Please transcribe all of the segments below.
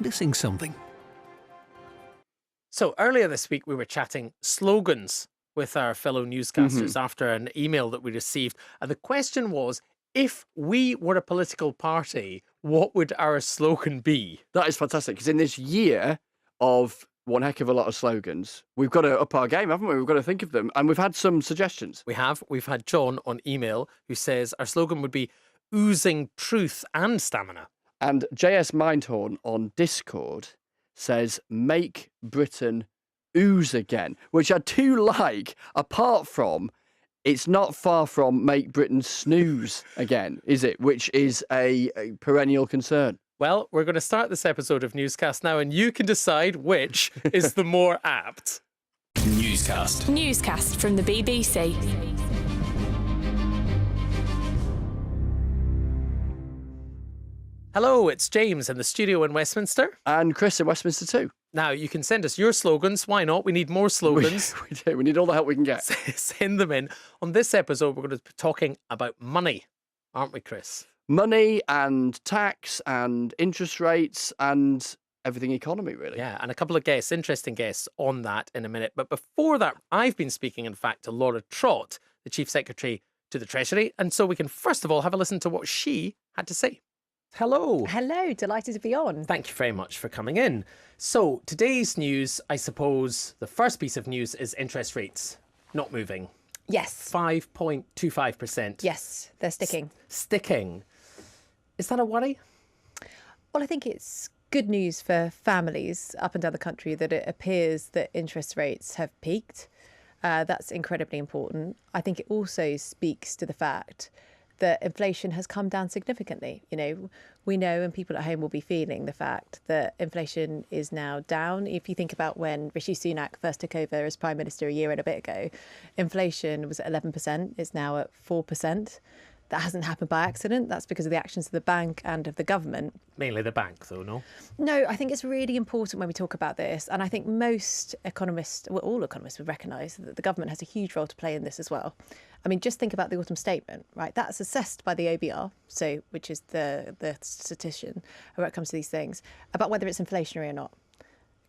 missing something? So earlier this week, we were chatting slogans with our fellow newscasters after an email that we received. And the question was, if we were a political party, what would our slogan be? That is fantastic, because in this year of one heck of a lot of slogans, we've got to up our game, haven't we? We've got to think of them. And we've had some suggestions. We've had John on email who says our slogan would be oozing truth and stamina. And JS Mindhorn on Discord says, make Britain ooze again, which I do like, apart from it's not far from make Britain snooze again, is it? Which is a perennial concern. Well, we're going to start this episode of Newscast now, and you can decide which is the more apt. Newscast. Newscast from the BBC. Hello, it's James in the studio in Westminster. And Chris in Westminster too. Now, you can send us your slogans. Why not? We need more slogans. We do. We need all the help we can get. Send them in. On this episode, we're going to be talking about money, aren't we, Chris? Money and tax and interest rates and everything economy, really. Yeah, and a couple of guests, interesting guests on that in a minute. But before that, I've been speaking, in fact, to Laura Trott, the Chief Secretary to the Treasury. And so we can first of all have a listen to what she had to say. Hello. Hello, delighted to be on. Thank you very much for coming in. So today's news, I suppose, the first piece of news is interest rates not moving. Yes. 5.25%. Yes, they're sticking. Sticking. Is that a worry? Well, I think it's good news for families up and down the country that it appears that interest rates have peaked. That's incredibly important. I think it also speaks to the fact that inflation has come down significantly. You know, we know, and people at home will be feeling the fact that inflation is now down. If you think about when Rishi Sunak first took over as Prime Minister a year and a bit ago, inflation was at 11%, it's now at 4%. That hasn't happened by accident. That's because of the actions of the bank and of the government. Mainly the bank, though, no? No, I think it's really important when we talk about this. And I think most economists, well, all economists would recognise that the government has a huge role to play in this as well. I mean, just think about the autumn statement, right? That's assessed by the OBR, so which is the statistician when it comes to these things, about whether it's inflationary or not.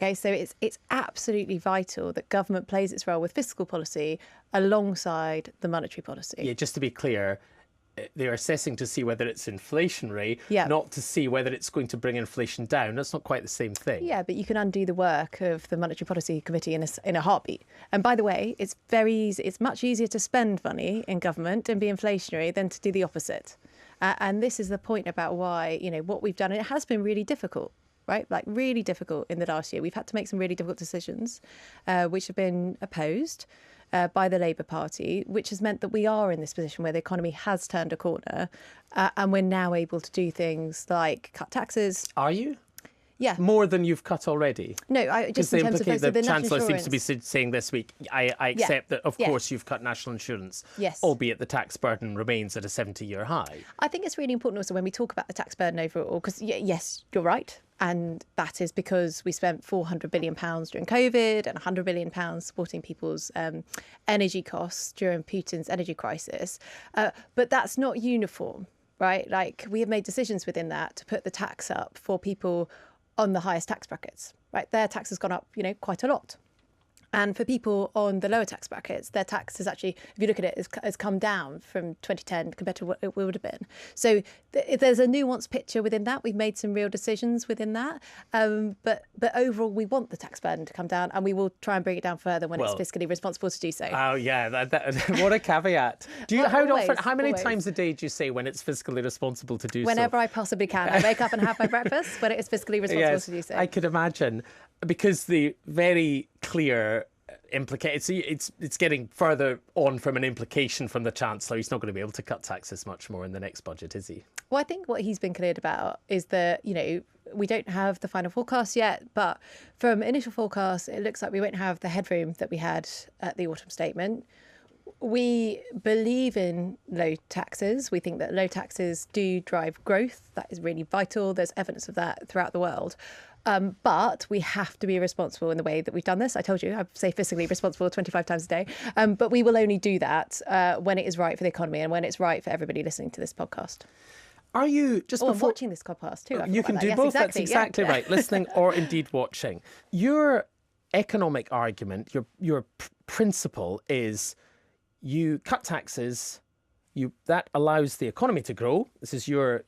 Okay, so it's absolutely vital that government plays its role with fiscal policy alongside the monetary policy. Yeah, just to be clear, they're assessing to see whether it's inflationary, not to see whether it's going to bring inflation down. That's not quite the same thing. Yeah, but you can undo the work of the Monetary Policy Committee in a heartbeat. And by the way, it's very easy. It's much easier to spend money in government and be inflationary than to do the opposite. And this is the point about why, you know, what we've done. And it has been really difficult, right? Like really difficult in the last year. We've had to make some really difficult decisions, which have been opposed by the Labour Party, which has meant that we are in this position where the economy has turned a corner and we're now able to do things like cut taxes. Are you? Yeah. More than you've cut already? No, just in terms of the Chancellor insurance. seems to be saying this week, I accept that, of course, you've cut national insurance, albeit the tax burden remains at a 70-year high. I think it's really important also when we talk about the tax burden overall, because yes, you're right. And that is because we spent £400 billion during COVID and £100 billion supporting people's energy costs during Putin's energy crisis. But that's not uniform, right? Like we have made decisions within that to put the tax up for people on the highest tax brackets, right? Their tax has gone up, you know, quite a lot. And for people on the lower tax brackets, their tax has actually, if you look at it, has come down from 2010 compared to what it would have been. So there's a nuanced picture within that. We've made some real decisions within that. But overall, we want the tax burden to come down, and we will try and bring it down further when it's fiscally responsible to do so. Oh, yeah. What a caveat. How many times a day do you say when it's fiscally responsible to do Whenever I possibly can. I wake up and have my breakfast when it is fiscally responsible to do so. I could imagine. Because the very clear implication, it's getting further on from an implication from the Chancellor. He's not going to be able to cut taxes much more in the next budget, is he? Well, I think what he's been cleared about is that, you know, we don't have the final forecast yet, but from initial forecasts, it looks like we won't have the headroom that we had at the autumn statement. We believe in low taxes. We think that low taxes do drive growth. That is really vital. There's evidence of that throughout the world. But we have to be responsible in the way that we've done this. I told you, I say fiscally responsible 25 times a day. But we will only do that when it is right for the economy and when it's right for everybody listening to this podcast. Are you just Or before watching this podcast too? I you forgot can about do that. Yes, both. That's exactly, yeah. exactly right. Listening or indeed watching. Your economic argument, your principle is you cut taxes. That allows the economy to grow. This is your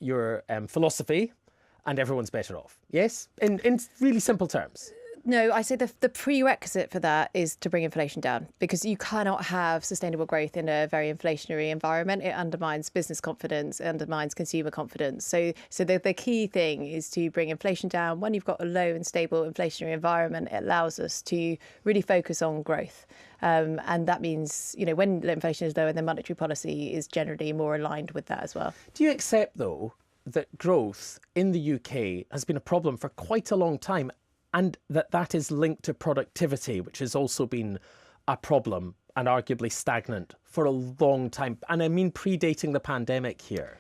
philosophy, and everyone's better off. Yes, in really simple terms. No, I say the prerequisite for that is to bring inflation down, because you cannot have sustainable growth in a very inflationary environment. It undermines business confidence, it undermines consumer confidence. So the key thing is to bring inflation down. When you've got a low and stable inflationary environment, it allows us to really focus on growth. And that means, when inflation is lower, then monetary policy is generally more aligned with that as well. Do you accept, though, that growth in the UK has been a problem for quite a long time, and that is linked to productivity, which has also been a problem and arguably stagnant for a long time? And I mean predating the pandemic here.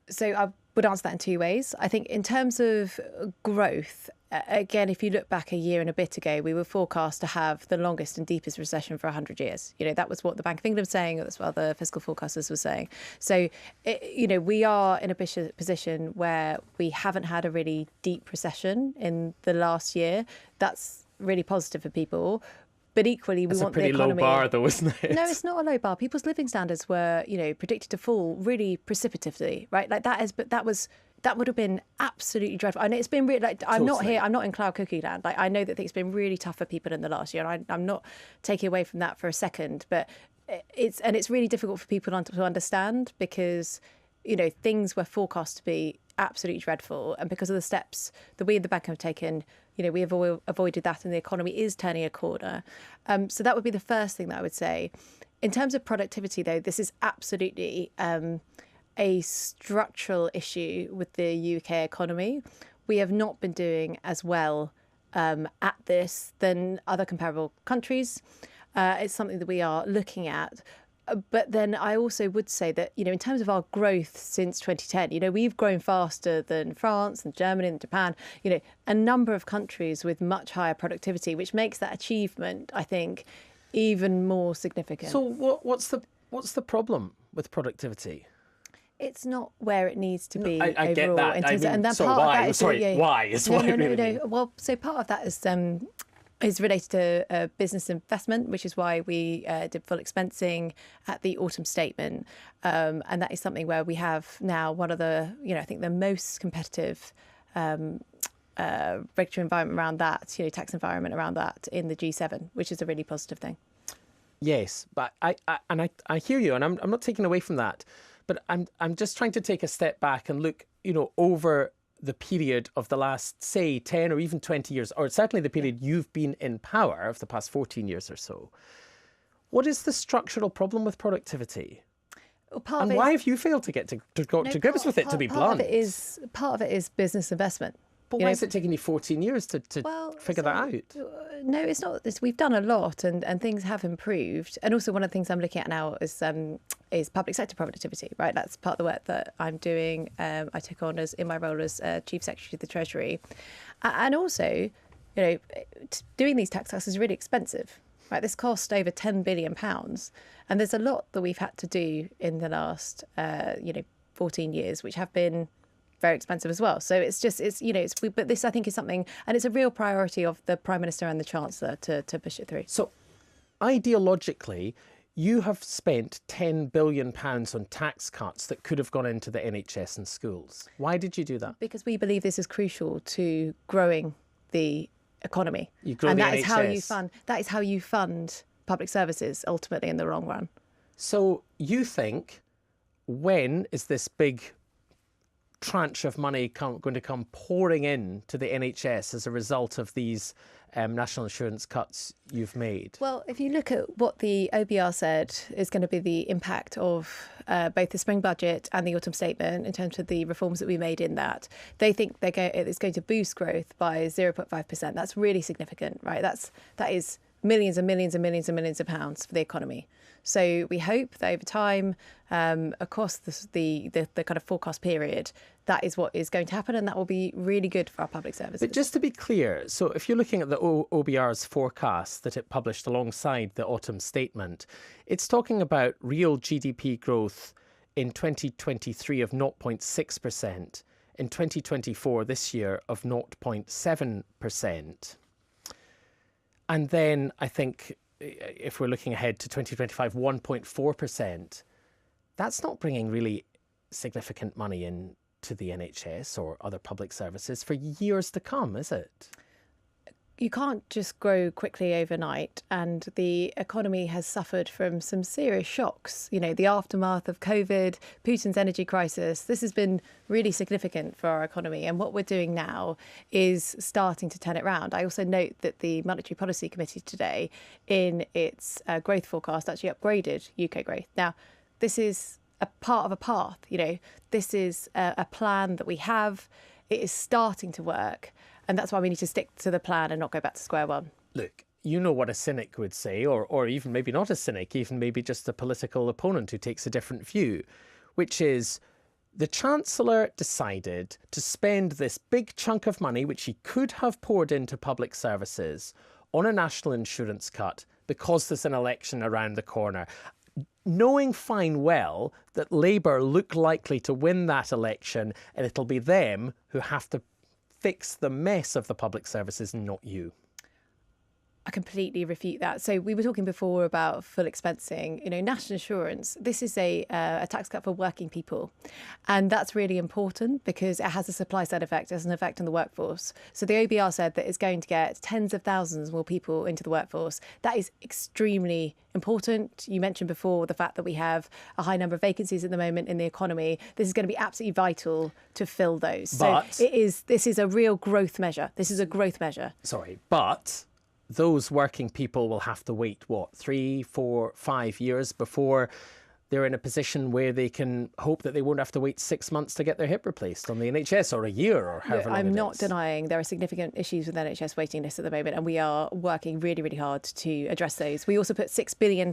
So I would answer that in two ways. I think in terms of growth, again, if you look back a year and a bit ago, we were forecast to have the longest and deepest recession for 100 years. That was what the Bank of England was saying. That's what other fiscal forecasters were saying. So, we are in a position where we haven't had a really deep recession in the last year. That's really positive for people. But equally, we want the economy. That's a pretty low bar, though, isn't it? No, it's not a low bar. People's living standards were, predicted to fall really precipitously, right? Like that would have been absolutely dreadful. And it's been really, I'm not here, I'm not in cloud cookie land. I know that it's been really tough for people in the last year. And I'm not taking away from that for a second, but it's really difficult for people to understand, because, things were forecast to be absolutely dreadful. And because of the steps that we in the bank have taken, we have avoided that, and the economy is turning a corner. So that would be the first thing that I would say. In terms of productivity, though, this is absolutely a structural issue with the UK economy. We have not been doing as well at this than other comparable countries. It's something that we are looking at. But then I also would say that, in terms of our growth since 2010, we've grown faster than France and Germany and Japan, a number of countries with much higher productivity, which makes that achievement, I think, even more significant. So what's the problem with productivity? It's not where it needs to be. I get that. And then so part why? of that is, Sorry, why? Is why really no. Well, so part of that is related to business investment, which is why we did full expensing at the autumn statement. And that is something where we have now one of the, I think the most competitive regulatory environment around that, tax environment around that in the G7, which is a really positive thing. Yes, but I hear you, and I'm not taking away from that, but I'm just trying to take a step back and look, over the period of the last, say, 10 or even 20 years, or certainly the period you've been in power of the past 14 years or so. What is the structural problem with productivity? Well, and why have you failed to get to grips with it, to be blunt? Part of it is business investment. But why is it taking you 14 years to figure that out? No, it's not. We've done a lot, and things have improved. And also, one of the things I'm looking at now is public sector productivity. Right, that's part of the work that I'm doing. I took on in my role as Chief Secretary of the Treasury, and also, doing these tax cuts is really expensive. Right, this cost over £10 billion, and there's a lot that we've had to do in the last 14 years, which have been very expensive as well. So but this, I think, is something, and it's a real priority of the Prime Minister and the Chancellor to push it through. So ideologically, you have spent £10 billion on tax cuts that could have gone into the NHS and schools. Why did you do that? Because we believe this is crucial to growing the economy. You grow and the that NHS. Is how you fund public services ultimately in the long run. So you think, when is this big tranche of money going to come pouring in to the NHS as a result of these national insurance cuts you've made? Well, if you look at what the OBR said is going to be the impact of both the spring budget and the autumn statement in terms of the reforms that we made in that, they think it's going to boost growth by 0.5%. That's really significant, right? That is millions and millions and millions and millions of pounds for the economy. So we hope that over time, across the kind of forecast period, that is what is going to happen, and that will be really good for our public services. But just to be clear, so if you're looking at the OBR's forecast that it published alongside the autumn statement, it's talking about real GDP growth in 2023 of 0.6%, in 2024 this year of 0.7%. And then I think if we're looking ahead to 2025, 1.4%. That's not bringing really significant money in to the NHS or other public services for years to come, is it? You can't just grow quickly overnight, and the economy has suffered from some serious shocks. You know, the aftermath of COVID, Putin's energy crisis, this has been really significant for our economy. And what we're doing now is starting to turn it around. I also note that the Monetary Policy Committee today, in its growth forecast, actually upgraded UK growth. Now, this is a part of a path, you know, this is a plan that we have. It is starting to work. And that's why we need to stick to the plan and not go back to square one. Look, you know what a cynic would say, or even maybe not a cynic, even maybe just a political opponent who takes a different view, which is the Chancellor decided to spend this big chunk of money, which he could have poured into public services, on a national insurance cut because there's an election around the corner, knowing fine well that Labour look likely to win that election, and it'll be them who have to fix the mess of the public services, not you. I completely refute that. So we were talking before about full expensing. You know, national insurance, this is a tax cut for working people. And that's really important because it has a supply side effect, it has an effect on the workforce. So the OBR said that it's going to get tens of thousands more people into the workforce. That is extremely important. You mentioned before the fact that we have a high number of vacancies at the moment in the economy. This is going to be absolutely vital to fill those. But so this is a real growth measure. This is a growth measure. Sorry, but those working people will have to wait, what, 3, 4, 5 years before they're in a position where they can hope that they won't have to wait 6 months to get their hip replaced on the NHS, or a year, or however long it is. I'm not denying there are significant issues with NHS waiting lists at the moment, and we are working really, really hard to address those. We also put £6 billion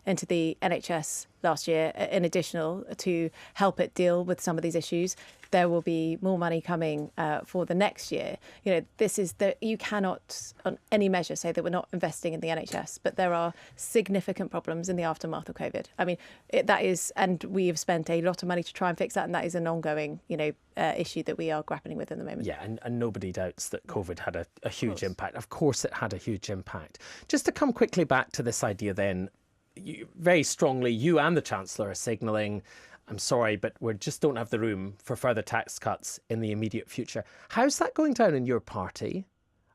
into the NHS last year, in additional to help it deal with some of these issues. There will be more money coming for the next year. You know, this is you cannot on any measure say that we're not investing in the NHS, but there are significant problems in the aftermath of COVID. I mean, that is, and we have spent a lot of money to try and fix that, and that is an ongoing, issue that we are grappling with at the moment. Yeah, and nobody doubts that COVID had a huge impact. Of course it had a huge impact. Just to come quickly back to this idea then, very strongly, you and the Chancellor are signalling, I'm sorry, but we just don't have the room for further tax cuts in the immediate future. How's that going down in your party?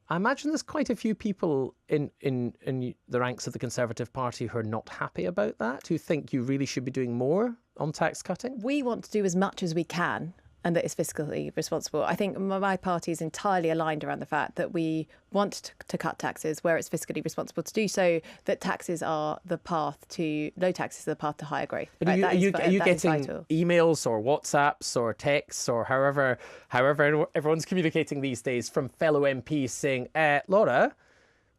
I imagine there's quite a few people in the ranks of the Conservative Party who are not happy about that, who think you really should be doing more on tax cutting. We want to do as much as we can, and that is fiscally responsible. I think my party is entirely aligned around the fact that we want to cut taxes where it's fiscally responsible to do so, that taxes are the path to, low taxes are the path to higher growth. But are you getting emails or WhatsApps or texts or however everyone's communicating these days from fellow MPs saying, Laura,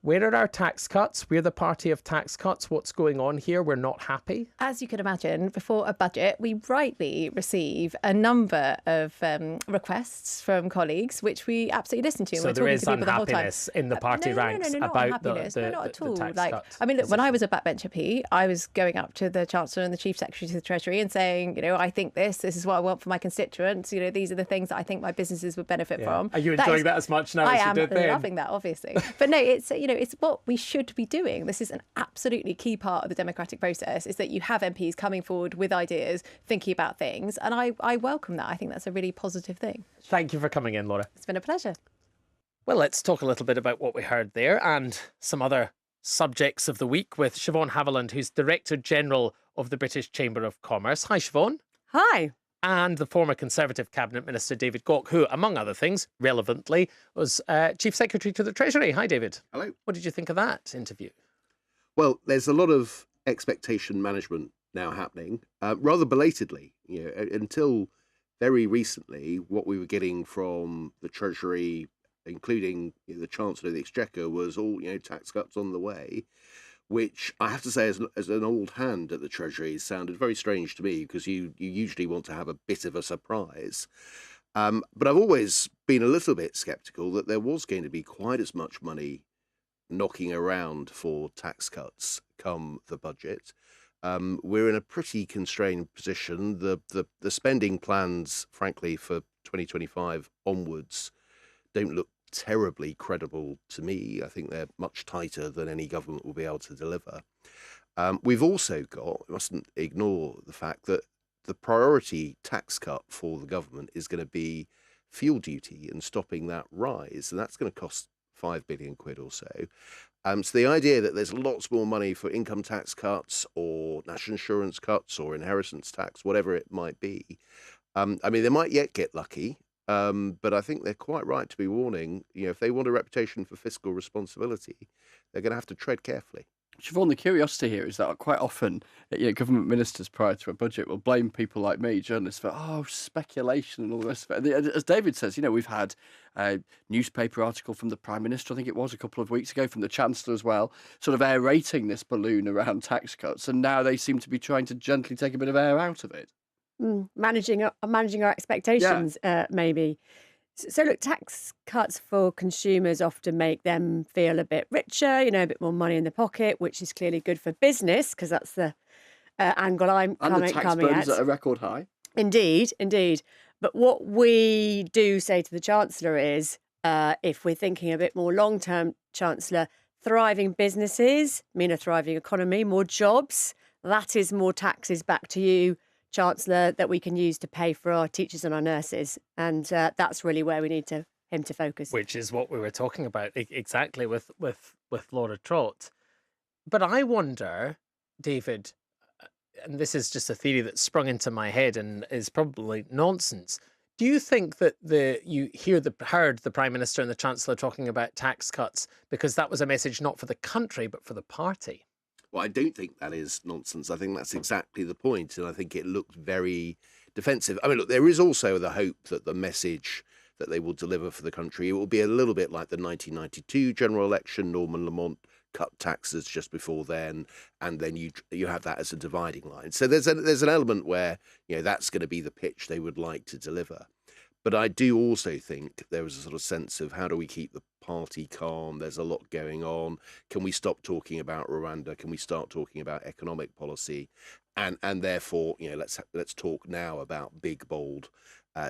where are our tax cuts? We're the party of tax cuts. What's going on here? We're not happy. As you can imagine, before a budget, we rightly receive a number of requests from colleagues, which we absolutely listen to. So we're there is talking to people unhappiness the whole time. in the party ranks not about unhappiness. the not at all. tax Like, cut I mean, look, when position. I was a backbench MP, I was going up to the Chancellor and the Chief Secretary to the Treasury and saying, I think this is what I want for my constituents. These are the things that I think my businesses would benefit from. Are you enjoying that as much now as you did then? I am loving that, obviously. But no, it's it's what we should be doing. This is an absolutely key part of the democratic process, is that you have MPs coming forward with ideas, thinking about things, and I welcome that. I think that's a really positive thing. Thank you for coming in, Laura. It's been a pleasure. Well, let's talk a little bit about what we heard there and some other subjects of the week with Siobhan Haviland, who's Director General of the British Chamber of Commerce. Hi, Siobhan. Hi. And the former Conservative Cabinet Minister David Gauke, who, among other things, relevantly, was Chief Secretary to the Treasury. Hi, David. Hello. What did you think of that interview? Well, there's a lot of expectation management now happening, rather belatedly. Until very recently, what we were getting from the Treasury, including the Chancellor of the Exchequer, was all tax cuts on the way, which I have to say, as an old hand at the Treasury, sounded very strange to me, because you usually want to have a bit of a surprise. But I've always been a little bit sceptical that there was going to be quite as much money knocking around for tax cuts come the budget. We're in a pretty constrained position. The spending plans, frankly, for 2025 onwards don't look terribly credible to me. I think they're much tighter than any government will be able to deliver. We've also got, we mustn't ignore the fact that the priority tax cut for the government is going to be fuel duty and stopping that rise. And that's going to cost 5 billion quid or so. So the idea that there's lots more money for income tax cuts or national insurance cuts or inheritance tax, whatever it might be, I mean, they might yet get lucky, but I think they're quite right to be warning, if they want a reputation for fiscal responsibility, they're going to have to tread carefully. Siobhan, the curiosity here is that quite often government ministers prior to a budget will blame people like me, journalists, for speculation and all the rest of it. As David says, we've had a newspaper article from the Prime Minister, I think it was a couple of weeks ago, from the Chancellor as well, sort of aerating this balloon around tax cuts, and now they seem to be trying to gently take a bit of air out of it. Managing our expectations, maybe. So look, tax cuts for consumers often make them feel a bit richer, a bit more money in the pocket, which is clearly good for business, because that's the angle I'm coming at. And the tax burden's at a record high. Indeed. But what we do say to the Chancellor is, if we're thinking a bit more long-term, Chancellor, thriving businesses mean a thriving economy, more jobs, that is more taxes back to you, Chancellor, that we can use to pay for our teachers and our nurses. And that's really where we need him to focus. Which is what we were talking about exactly with Laura Trott. But I wonder, David, and this is just a theory that sprung into my head and is probably nonsense. Do you think that you heard the Prime Minister and the Chancellor talking about tax cuts because that was a message not for the country but for the party? Well, I don't think that is nonsense. I think that's exactly the point, and I think it looked very defensive. I mean, look, there is also the hope that the message that they will deliver for the country, it will be a little bit like the 1992 general election. Norman Lamont cut taxes just before then, and then you have that as a dividing line. So there's an element where that's going to be the pitch they would like to deliver. But I do also think there was a sort of sense of how do we keep the party calm? There's a lot going on. Can we stop talking about Rwanda? Can we start talking about economic policy? And therefore, let's talk now about big, bold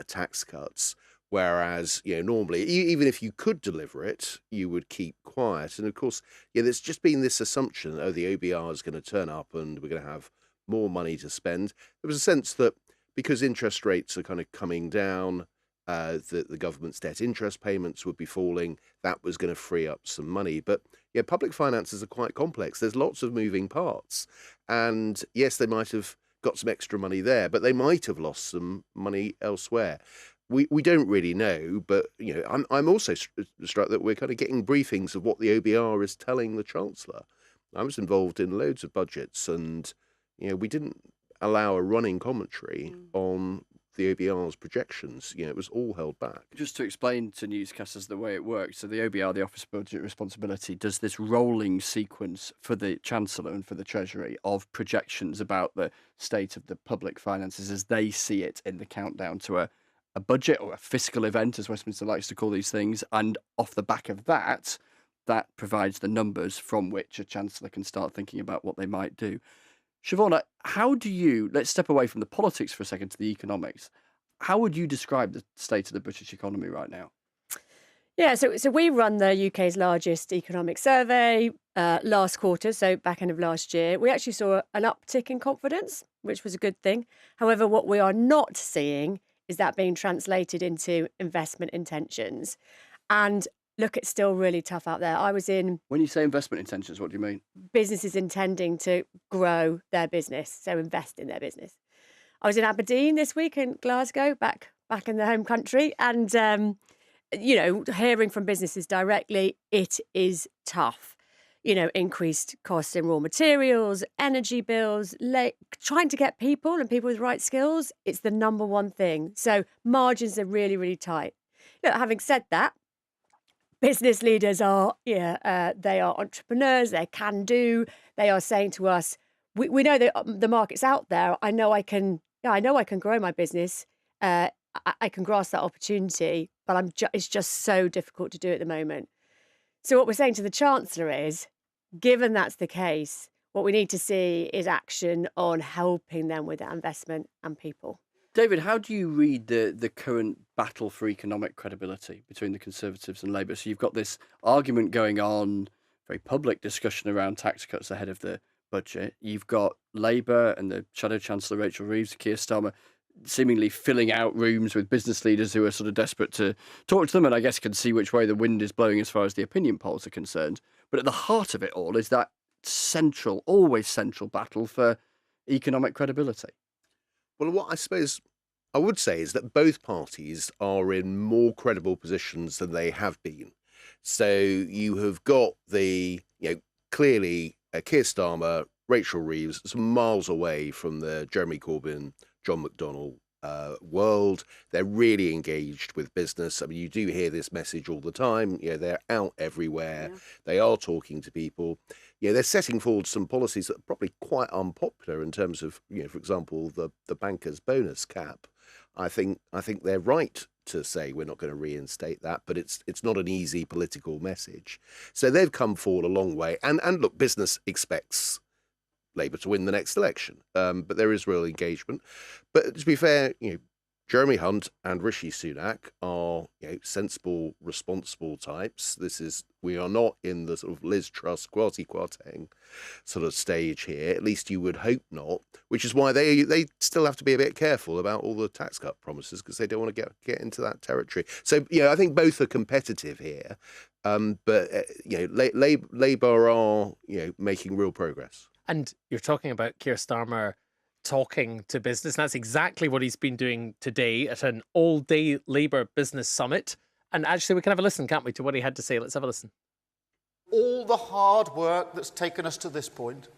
tax cuts. Whereas, normally, even if you could deliver it, you would keep quiet. And of course, there's just been this assumption, the OBR is going to turn up and we're going to have more money to spend. There was a sense that because interest rates are kind of coming down, the government's debt interest payments would be falling. That was going to free up some money. But public finances are quite complex. There's lots of moving parts. And yes, they might have got some extra money there, but they might have lost some money elsewhere. We don't really know, but I'm also struck that we're kind of getting briefings of what the OBR is telling the Chancellor. I was involved in loads of budgets, and we didn't allow a running commentary on the OBR's projections. It was all held back. Just to explain to newscasters the way it works, so the OBR, the Office of Budget Responsibility, does this rolling sequence for the Chancellor and for the Treasury of projections about the state of the public finances as they see it in the countdown to a budget or a fiscal event, as Westminster likes to call these things, and off the back of that provides the numbers from which a Chancellor can start thinking about what they might do. Siobhan, how do you, let's step away from the politics for a second to the economics. How would you describe the state of the British economy right now? Yeah, so we run the UK's largest economic survey last quarter, so back end of last year. We actually saw an uptick in confidence, which was a good thing. However, what we are not seeing is that being translated into investment intentions. And look, it's still really tough out there. When you say investment intentions, what do you mean? Businesses intending to grow their business, so invest in their business. I was in Aberdeen this week, in Glasgow, back in the home country, and hearing from businesses directly, it is tough. Increased costs in raw materials, energy bills, trying to get people and people with the right skills, it's the number one thing. So margins are really, really tight. Look, having said that, business leaders are, they are entrepreneurs, they can do. They are saying to us, we know that the market's out there. I know I can grow my business. I can grasp that opportunity, but it's just so difficult to do at the moment. So what we're saying to the Chancellor is, given that's the case, What we need to see is action on helping them with that investment and people. David, how do you read the current battle for economic credibility between the Conservatives and Labour? So you've got this argument going on, very public discussion around tax cuts ahead of the budget. You've got Labour and the Shadow Chancellor Rachel Reeves, Keir Starmer, seemingly filling out rooms with business leaders who are sort of desperate to talk to them, and I guess can see which way the wind is blowing as far as the opinion polls are concerned. But at the heart of it all is that central, always central battle for economic credibility. Well, what I suppose I would say is that both parties are in more credible positions than they have been. So you have got clearly Keir Starmer, Rachel Reeves, some miles away from the Jeremy Corbyn, John McDonnell world. They're really engaged with business. I mean, you do hear this message all the time. They're out everywhere. Yeah. They are talking to people. They're setting forward some policies that are probably quite unpopular in terms of, for example, the banker's bonus cap. I think they're right to say we're not going to reinstate that, but it's not an easy political message. So they've come forward a long way. And look, business expects Labour to win the next election, but there is real engagement. But to be fair, Jeremy Hunt and Rishi Sunak are sensible, responsible types. We are not in the sort of Liz Truss, Kwasi Kwarteng sort of stage here. At least you would hope not. Which is why they still have to be a bit careful about all the tax cut promises, because they don't want to get into that territory. So I think both are competitive here, but Labour are making real progress. And you're talking about Keir Starmer talking to business. And that's exactly what he's been doing today at an all-day Labour business summit. And actually, we can have a listen, can't we, to what he had to say? Let's have a listen. All the hard work that's taken us to this point,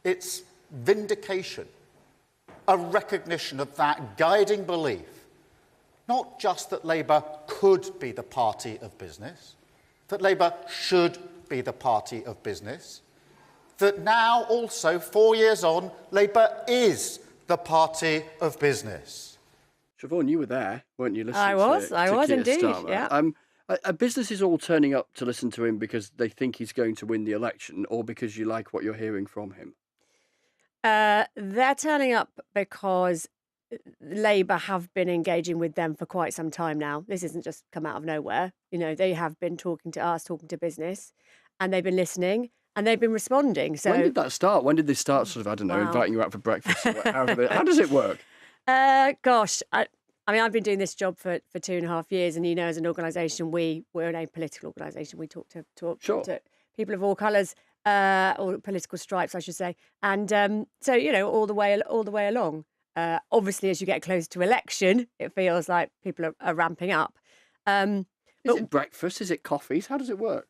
it's vindication, a recognition of that guiding belief, not just that Labour could be the party of business, that Labour should be the party of business, that now also, 4 years on, Labour is the party of business. Siobhan, you were there, weren't you? I was Keir indeed, Starmer. yeah. Are businesses all turning up to listen to him because they think he's going to win the election, or because you like what you're hearing from him? They're turning up because Labour have been engaging with them for quite some time now. This isn't just come out of nowhere. They have been talking to us, talking to business, and they've been listening. And they've been responding. So when did that start? When did they start sort of, inviting you out for breakfast? How does it work? Gosh, I mean, I've been doing this job for 2.5 years, and as an organisation, we're an apolitical organisation. We talk to people of all colours, or political stripes, I should say. And so all the way along. Obviously, as you get closer to election, it feels like people are ramping up. Is it breakfast? Is it coffees? How does it work?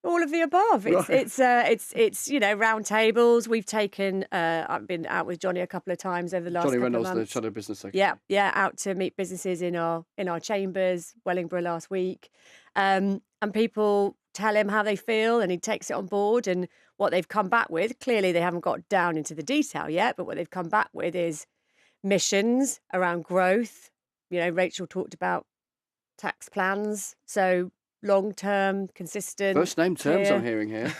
All of the above. It's round tables. We've taken. I've been out with Johnny a couple of times over the last. Johnny couple Reynolds, of months. the Shadow Business Secretary. Yeah, out to meet businesses in our chambers, Wellingborough last week, and people tell him how they feel, and he takes it on board. And what they've come back with, clearly they haven't got down into the detail yet, but what they've come back with is missions around growth. Rachel talked about tax plans, so long-term, consistent. First name terms I'm hearing here.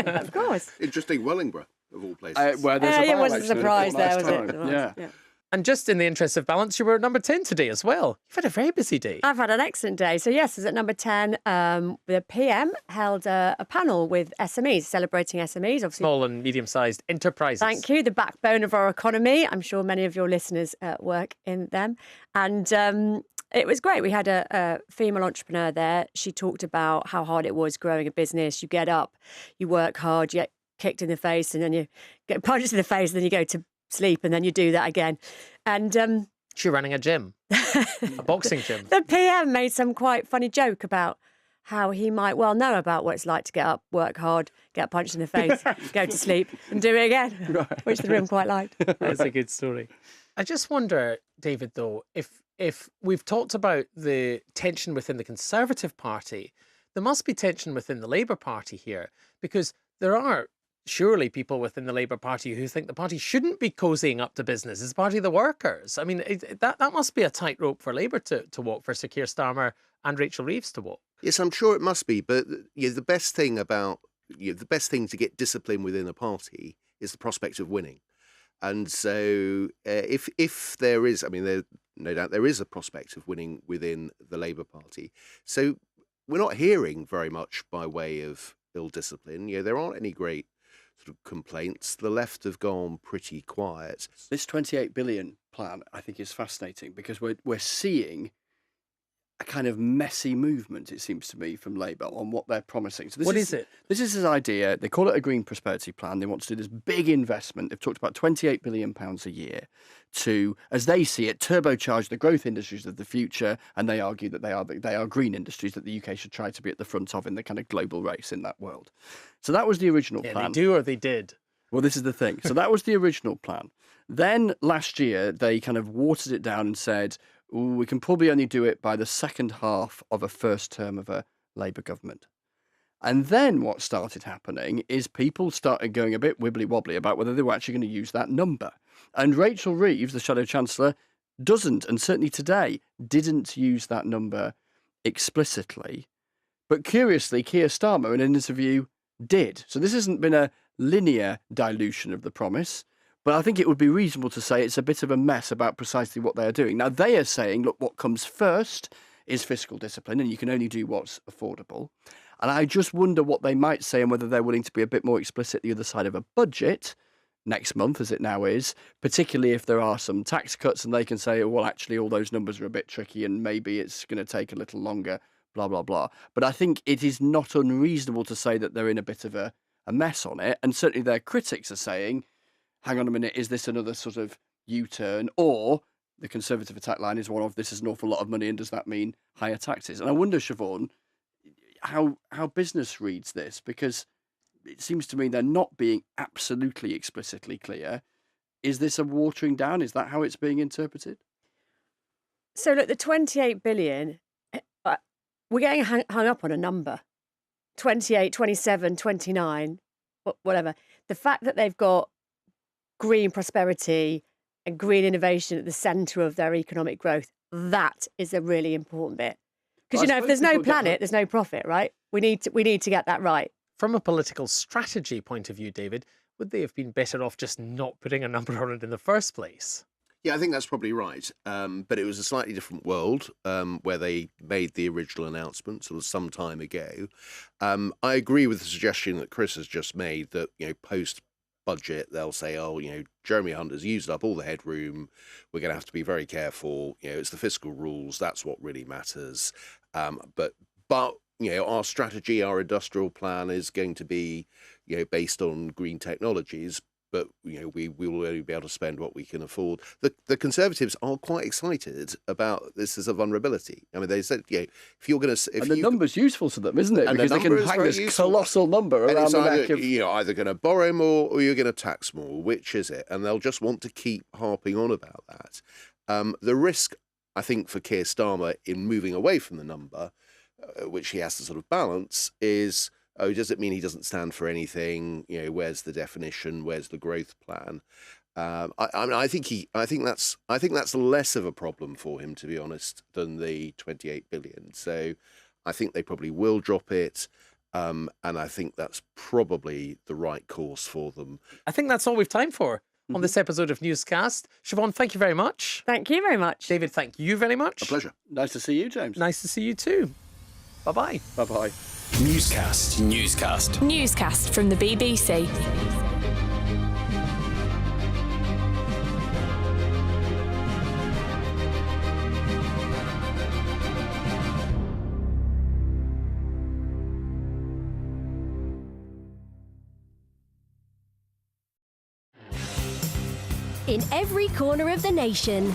Of course. Interesting, Wellingborough, of all places. Where there's it wasn't a surprise there, was it? Yeah. And just in the interest of balance, you were at number 10 today as well. You've had a very busy day. I've had an excellent day. So yes, I was at number 10. The PM held a panel with SMEs, celebrating SMEs, obviously. Small and medium-sized enterprises. Thank you. The backbone of our economy. I'm sure many of your listeners work in them. And it was great. We had a female entrepreneur there. She talked about how hard it was growing a business. You get up, you work hard, you get kicked in the face, and then you get punched in the face, and then you go to sleep, and then you do that again. And you're running a gym, a boxing gym. The PM made some quite funny joke about how he might well know about what it's like to get up, work hard, get punched in the face, go to sleep, and do it again, which the room quite liked. That's a good story. I just wonder, David, though, if we've talked about the tension within the Conservative Party, there must be tension within the Labour Party here, because there are surely people within the Labour Party who think the party shouldn't be cozying up to business. It's the party of the workers. I mean, that must be a tightrope for Labour to walk, for Sir Keir Starmer and Rachel Reeves to walk. Yes, I'm sure it must be. But the best thing about the best thing to get discipline within a party is the prospect of winning. And so if there is, I mean, no doubt there is a prospect of winning within the Labour Party. So we're not hearing very much by way of ill discipline. There aren't any great sort of complaints. The left have gone pretty quiet. This 28 billion plan, I think, is fascinating because we're seeing a kind of messy movement, it seems to me, from Labour on what they're promising. So What is it? This is his idea. They call it a green prosperity plan. They want to do this big investment. They've talked about £28 billion a year to, as they see it, turbocharge the growth industries of the future. And they argue that they are green industries that the UK should try to be at the front of in the kind of global race in that world. So that was the original plan. They do or they did? Well, this is the thing. So that was the original plan. Then last year, they kind of watered it down and said, we can probably only do it by the second half of a first term of a Labour government. And then what started happening is people started going a bit wibbly-wobbly about whether they were actually going to use that number. And Rachel Reeves, the Shadow Chancellor, doesn't, and certainly today, didn't use that number explicitly. But curiously, Keir Starmer, in an interview, did. So this hasn't been a linear dilution of the promise. But I think it would be reasonable to say it's a bit of a mess about precisely what they are doing. Now, they are saying, look, what comes first is fiscal discipline, and you can only do what's affordable. And I just wonder what they might say and whether they're willing to be a bit more explicit the other side of a budget next month, as it now is, particularly if there are some tax cuts and they can say, well, actually, all those numbers are a bit tricky and maybe it's going to take a little longer, blah, blah, blah. But I think it is not unreasonable to say that they're in a bit of a mess on it. And certainly their critics are saying, hang on a minute, is this another sort of U-turn? Or the Conservative attack line is one of, this is an awful lot of money and does that mean higher taxes? And I wonder, Siobhan, how business reads this, because it seems to me they're not being absolutely explicitly clear. Is this a watering down? Is that how it's being interpreted? So look, the 28 billion, we're getting hung up on a number. 28, 27, 29, whatever. The fact that they've got green prosperity and green innovation at the centre of their economic growth, that is a really important bit. Because, if there's no planet, there's no profit, right? We need to get that right. From a political strategy point of view, David, would they have been better off just not putting a number on it in the first place? Yeah, I think that's probably right. But it was a slightly different world where they made the original announcement sort of some time ago. I agree with the suggestion that Chris has just made that, post-budget, they'll say, Jeremy Hunt has used up all the headroom. We're going to have to be very careful. It's the fiscal rules. That's what really matters. But our strategy, our industrial plan is going to be, based on green technologies. But we will only be able to spend what we can afford. The Conservatives are quite excited about this as a vulnerability. I mean, they said, if you're going to, and the number's useful to them, isn't it? And because they can hang this colossal number around the neck of. You're either going to borrow more or you're going to tax more. Which is it? And they'll just want to keep harping on about that. The risk, I think, for Keir Starmer in moving away from the number, which he has to sort of balance, is. Does it mean he doesn't stand for anything? Where's the definition? Where's the growth plan? I think that's less of a problem for him, to be honest, than the 28 billion. So I think they probably will drop it. And I think that's probably the right course for them. I think that's all we've time for on this episode of Newscast. Siobhan, thank you very much. Thank you very much. David, thank you very much. A pleasure. Nice to see you, James. Nice to see you too. Bye-bye. Bye-bye. Newscast. Newscast from the BBC. In every corner of the nation,